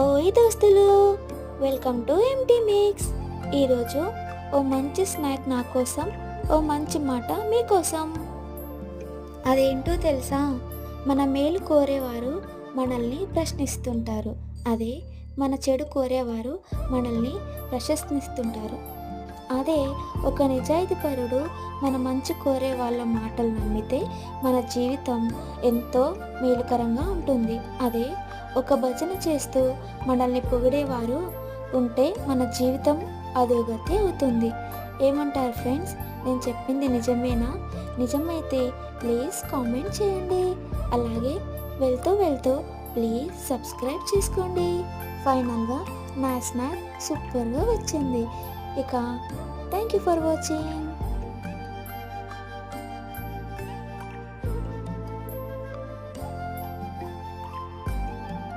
ఓయ్ దోస్తులు, welcome to empty mix. ఈరోజు ఓ మంచి స్నాక్ నా కోసం, ఓ మంచి మాట మీకోసం. అదేంటో తెలుసా? మన మేలు కోరేవారు మనల్ని ప్రశ్నిస్తుంటారు, అదే మన చెడు కోరేవారు మనల్ని ప్రశంసిస్తుంటారు. అదే ఒక నిజాయితీపరుడు మన మంచి కోరే వాళ్ళ మాటలు నమ్మితే మన జీవితం ఎంతో మేలుకరంగా ఉంటుంది. అదే ఒక భజన చేస్తూ మనల్ని పొగిడేవారు ఉంటే మన జీవితం అధోగతి అవుతుంది. ఏమంటారు ఫ్రెండ్స్? నేను చెప్పింది నిజమేనా? నిజమైతే ప్లీజ్ కామెంట్ చేయండి. అలాగే వెళ్తూ ప్లీజ్ సబ్స్క్రైబ్ చేసుకోండి. ఫైనల్గా నా స్నాక్ సూపర్గా వచ్చింది. ఇక థ్యాంక్ యూ ఫర్ వాచింగ్.